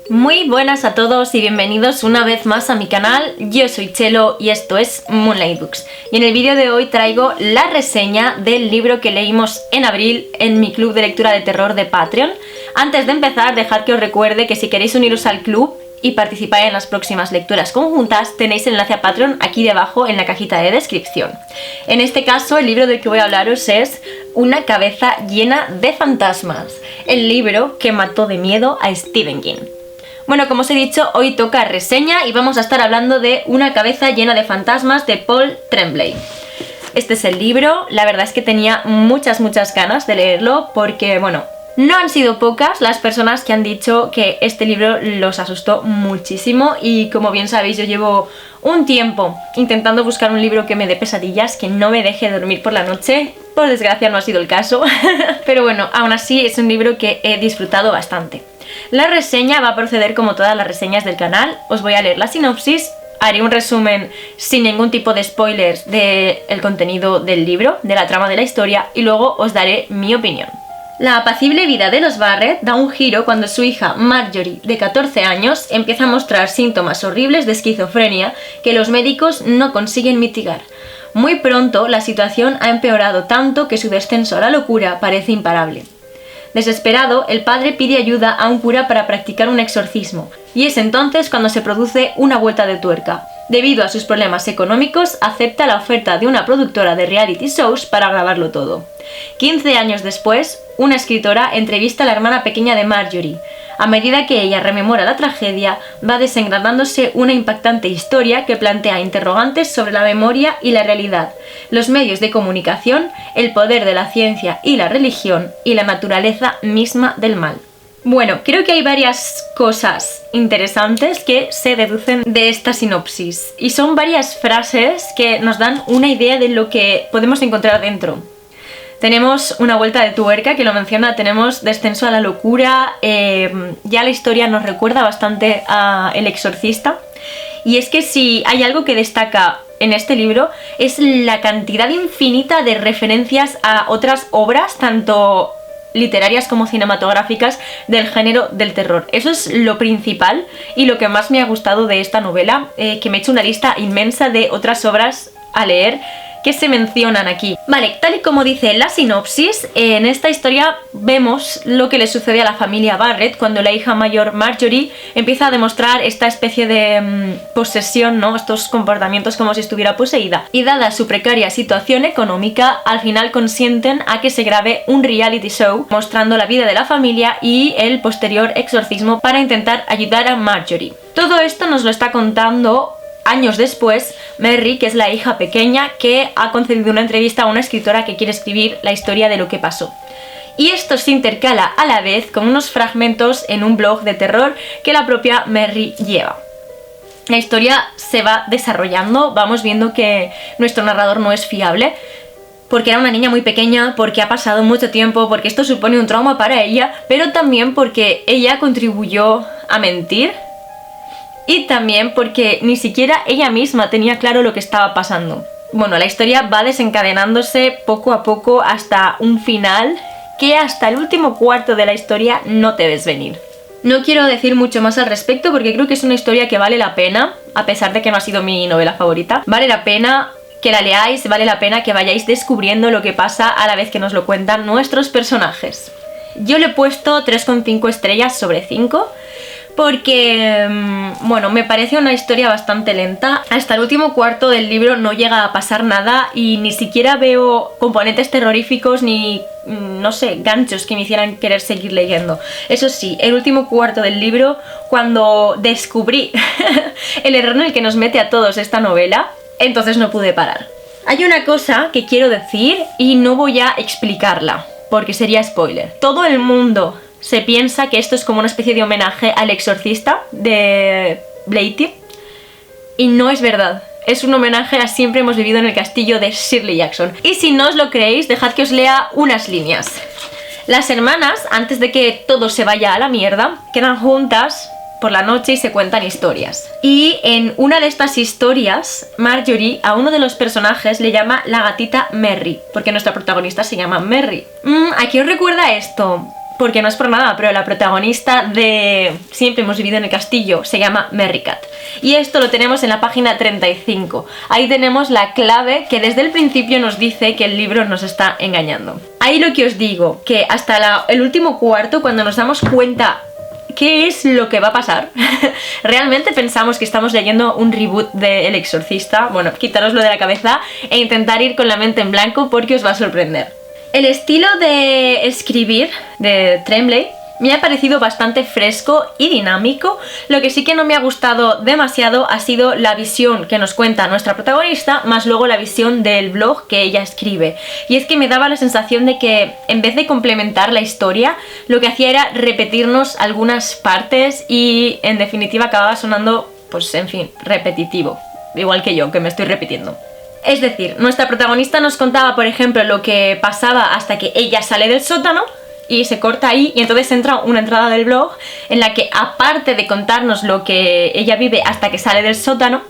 Muy buenas a todos y bienvenidos una vez más a mi canal. Yo soy Chelo y esto es Moonlight Books. Y en el vídeo de hoy traigo la reseña del libro que leímos en abril en mi club de lectura de terror de Patreon. Antes de empezar, dejad que os recuerde que si queréis uniros al club y participar en las próximas lecturas conjuntas, tenéis el enlace a Patreon aquí debajo en la cajita de descripción. En este caso, el libro del que voy a hablaros es Una cabeza llena de fantasmas, el libro que mató de miedo a Stephen King. Bueno, como os he dicho, hoy toca reseña y vamos a estar hablando de Una cabeza llena de fantasmas de Paul Tremblay. Este es el libro, la verdad es que tenía muchas ganas de leerlo porque, bueno, no han sido pocas las personas que han dicho que este libro los asustó muchísimo y como bien sabéis yo llevo un tiempo intentando buscar un libro que me dé pesadillas, que no me deje dormir por la noche. Por desgracia no ha sido el caso, pero bueno, aún así es un libro que he disfrutado bastante. La reseña va a proceder como todas las reseñas del canal. Os voy a leer la sinopsis, haré un resumen sin ningún tipo de spoilers del contenido del libro, de la trama de la historia, y luego os daré mi opinión. La apacible vida de los Barrett da un giro cuando su hija Marjorie, de 14 años, empieza a mostrar síntomas horribles de esquizofrenia que los médicos no consiguen mitigar. Muy pronto la situación ha empeorado tanto que su descenso a la locura parece imparable. Desesperado, el padre pide ayuda a un cura para practicar un exorcismo, y es entonces cuando se produce una vuelta de tuerca. Debido a sus problemas económicos, acepta la oferta de una productora de reality shows para grabarlo todo. 15 años después, una escritora entrevista a la hermana pequeña de Marjorie. A medida que ella rememora la tragedia, va desengranándose una impactante historia que plantea interrogantes sobre la memoria y la realidad, los medios de comunicación, el poder de la ciencia y la religión, y la naturaleza misma del mal. Bueno, creo que hay varias cosas interesantes que se deducen de esta sinopsis, y son varias frases que nos dan una idea de lo que podemos encontrar dentro. Tenemos una vuelta de tuerca, que lo menciona, tenemos descenso a la locura, ya la historia nos recuerda bastante a El Exorcista, y es que si hay algo que destaca en este libro es la cantidad infinita de referencias a otras obras, tanto literarias como cinematográficas, del género del terror. Eso es lo principal y lo que más me ha gustado de esta novela, que me he hecho una lista inmensa de otras obras a leer que se mencionan aquí. Vale, tal y como dice la sinopsis, en esta historia vemos lo que le sucede a la familia Barrett cuando la hija mayor Marjorie empieza a demostrar esta especie de posesión, ¿no? Estos comportamientos como si estuviera poseída. Y dada su precaria situación económica, al final consienten a que se grabe un reality show mostrando la vida de la familia y el posterior exorcismo para intentar ayudar a Marjorie. Todo esto nos lo está contando años después Merry, que es la hija pequeña que ha concedido una entrevista a una escritora que quiere escribir la historia de lo que pasó. Y esto se intercala a la vez con unos fragmentos en un blog de terror que la propia Merry lleva. La historia se va desarrollando, vamos viendo que nuestro narrador no es fiable, porque era una niña muy pequeña, porque ha pasado mucho tiempo, porque esto supone un trauma para ella, pero también porque ella contribuyó a mentir, y también porque ni siquiera ella misma tenía claro lo que estaba pasando. Bueno, la historia va desencadenándose poco a poco hasta un final que hasta el último cuarto de la historia no te ves venir. No quiero decir mucho más al respecto porque creo que es una historia que vale la pena, a pesar de que no ha sido mi novela favorita. Vale la pena que la leáis, vale la pena que vayáis descubriendo lo que pasa a la vez que nos lo cuentan nuestros personajes. Yo le he puesto 3,5 estrellas sobre 5. Porque, bueno, me parece una historia bastante lenta. Hasta el último cuarto del libro no llega a pasar nada y ni siquiera veo componentes terroríficos ni, no sé, ganchos que me hicieran querer seguir leyendo. Eso sí, el último cuarto del libro, cuando descubrí el error en el que nos mete a todos esta novela, entonces no pude parar. Hay una cosa que quiero decir y no voy a explicarla, porque sería spoiler. Todo el mundo se piensa que esto es como una especie de homenaje al Exorcista de Blatty, y no es verdad. Es un homenaje a Siempre hemos vivido en el castillo de Shirley Jackson. Y si no os lo creéis, dejad que os lea unas líneas. Las hermanas, antes de que todo se vaya a la mierda, quedan juntas por la noche y se cuentan historias. Y en una de estas historias, Marjorie a uno de los personajes le llama la gatita Merry, porque nuestra protagonista se llama Merry. ¿A qué os recuerda esto? porque no es por nada, pero la protagonista de Siempre hemos vivido en el castillo se llama Merry Cat. Y esto lo tenemos en la página 35. Ahí tenemos la clave que desde el principio nos dice que el libro nos está engañando. Ahí lo que os digo, que hasta el último cuarto, cuando nos damos cuenta qué es lo que va a pasar, realmente pensamos que estamos leyendo un reboot de El Exorcista. Bueno, quitároslo de la cabeza e intentar ir con la mente en blanco porque os va a sorprender. El estilo de escribir de Tremblay me ha parecido bastante fresco y dinámico. Lo que sí que no me ha gustado demasiado ha sido la visión que nos cuenta nuestra protagonista, más luego la visión del blog que ella escribe. Y es que me daba la sensación de que en vez de complementar la historia, lo que hacía era repetirnos algunas partes y en definitiva acababa sonando, pues en fin, repetitivo. Igual que yo, que me estoy repitiendo. Es decir, nuestra protagonista nos contaba, por ejemplo, lo que pasaba hasta que ella sale del sótano y se corta ahí, y entonces entra una entrada del blog en la que, aparte de contarnos lo que ella vive hasta que sale del sótano,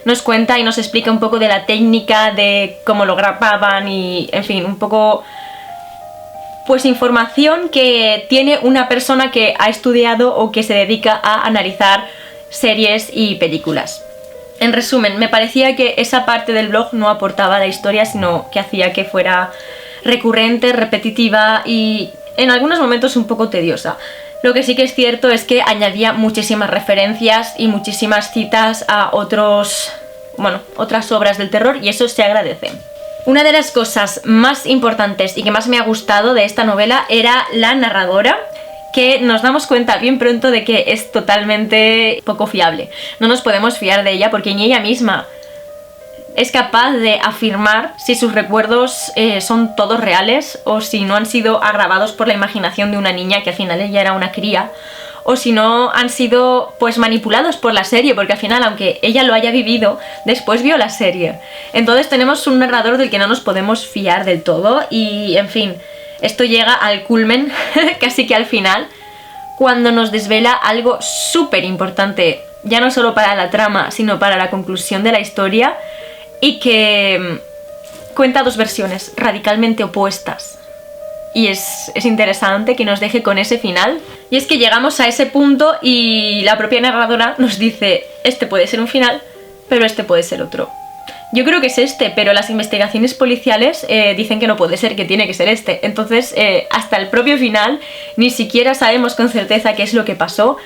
nos cuenta y nos explica un poco de la técnica, de cómo lo grababan y, en fin, un poco, pues, información que tiene una persona que ha estudiado o que se dedica a analizar series y películas. En resumen, me parecía que esa parte del blog no aportaba a la historia, sino que hacía que fuera recurrente, repetitiva y en algunos momentos un poco tediosa. Lo que sí que es cierto es que añadía muchísimas referencias y muchísimas citas a otras obras del terror, y eso se agradece. Una de las cosas más importantes y que más me ha gustado de esta novela era la narradora, que nos damos cuenta bien pronto de que es totalmente poco fiable. No nos podemos fiar de ella porque ni ella misma es capaz de afirmar si sus recuerdos son todos reales o si no han sido agravados por la imaginación de una niña, que al final ella era una cría, o si no han sido, pues, manipulados por la serie, porque al final, aunque ella lo haya vivido, después vio la serie. Entonces tenemos un narrador del que no nos podemos fiar del todo y, en fin, esto llega al culmen, casi que al final, cuando nos desvela algo súper importante, ya no solo para la trama, sino para la conclusión de la historia, y que cuenta dos versiones radicalmente opuestas. Y es interesante que nos deje con ese final. Y es que llegamos a ese punto y la propia narradora nos dice: este puede ser un final, pero este puede ser otro. Yo creo que es este, pero las investigaciones policiales dicen que no puede ser, que tiene que ser este. Entonces, hasta el propio final ni siquiera sabemos con certeza qué es lo que pasó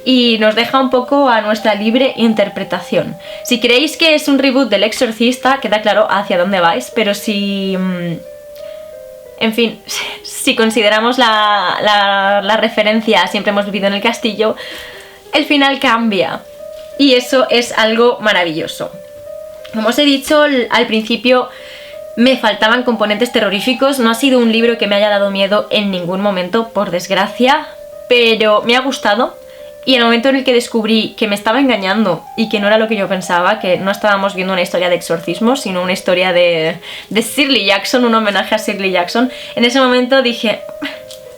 y nos deja un poco a nuestra libre interpretación. Si creéis que es un reboot del Exorcista, queda claro hacia dónde vais, pero si... en fin, si consideramos la referencia a Siempre hemos vivido en el castillo, el final cambia. Y eso es algo maravilloso. Como os he dicho al principio, me faltaban componentes terroríficos. No ha sido un libro que me haya dado miedo en ningún momento, por desgracia, pero me ha gustado. Y en el momento en el que descubrí que me estaba engañando y que no era lo que yo pensaba, que no estábamos viendo una historia de exorcismo, sino una historia de Shirley Jackson, un homenaje a Shirley Jackson, en ese momento dije: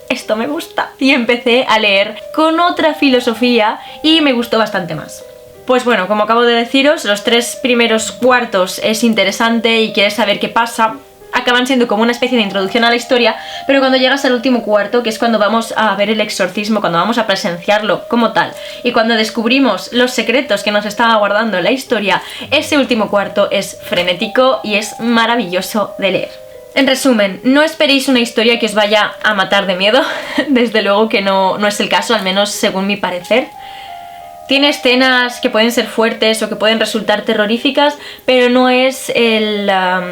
esto me gusta. Y empecé a leer con otra filosofía y me gustó bastante más. Pues bueno, como acabo de deciros, los 3 primeros cuartos es interesante y quieres saber qué pasa. Acaban siendo como una especie de introducción a la historia, pero cuando llegas al último cuarto, que es cuando vamos a ver el exorcismo, cuando vamos a presenciarlo como tal, y cuando descubrimos los secretos que nos estaba guardando la historia, ese último cuarto es frenético y es maravilloso de leer. En resumen, no esperéis una historia que os vaya a matar de miedo, desde luego que no es el caso, al menos según mi parecer. Tiene escenas que pueden ser fuertes o que pueden resultar terroríficas, pero no es el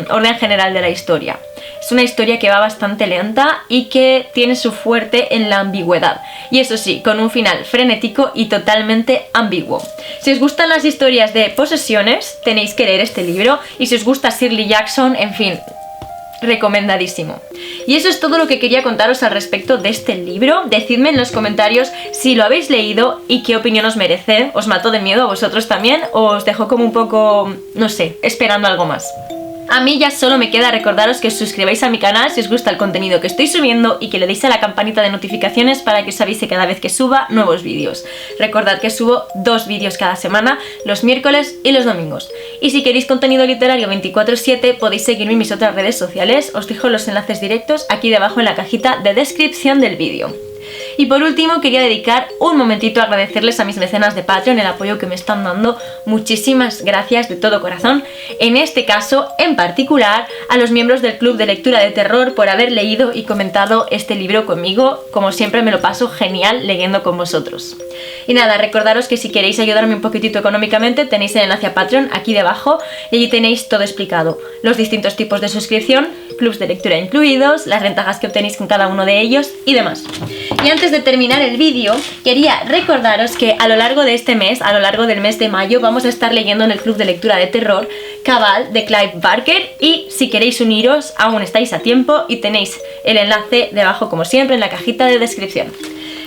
orden general de la historia. Es una historia que va bastante lenta y que tiene su fuerte en la ambigüedad. Y eso sí, con un final frenético y totalmente ambiguo. Si os gustan las historias de posesiones, tenéis que leer este libro. Y si os gusta Shirley Jackson, en fin, recomendadísimo. Y eso es todo lo que quería contaros al respecto de este libro. Decidme en los comentarios si lo habéis leído y qué opinión os merece. ¿Os mató de miedo a vosotros también? ¿O os dejó como un poco, no sé, esperando algo más? A mí ya solo me queda recordaros que os suscribáis a mi canal si os gusta el contenido que estoy subiendo y que le deis a la campanita de notificaciones para que os avise cada vez que suba nuevos vídeos. Recordad que subo 2 vídeos cada semana, los miércoles y los domingos. Y si queréis contenido literario 24/7 podéis seguirme en mis otras redes sociales, os dejo los enlaces directos aquí debajo en la cajita de descripción del vídeo. Y por último quería dedicar un momentito a agradecerles a mis mecenas de Patreon el apoyo que me están dando. Muchísimas gracias de todo corazón. En este caso, en particular, a los miembros del Club de Lectura de Terror por haber leído y comentado este libro conmigo. Como siempre me lo paso genial leyendo con vosotros. Y nada, recordaros que si queréis ayudarme un poquitito económicamente tenéis el enlace a Patreon aquí debajo y allí tenéis todo explicado. Los distintos tipos de suscripción, clubs de lectura incluidos, las ventajas que obtenéis con cada uno de ellos y demás. Y antes de terminar el vídeo, quería recordaros que a lo largo de este mes, a lo largo del mes de mayo, vamos a estar leyendo en el Club de Lectura de Terror Cabal de Clive Barker y si queréis uniros aún estáis a tiempo y tenéis el enlace debajo como siempre en la cajita de descripción.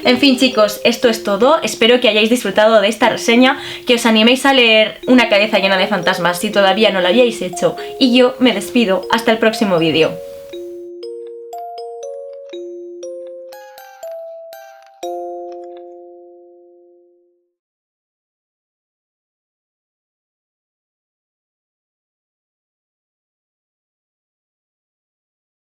En fin chicos, esto es todo, espero que hayáis disfrutado de esta reseña, que os animéis a leer Una cabeza llena de fantasmas si todavía no lo habíais hecho y yo me despido hasta el próximo vídeo.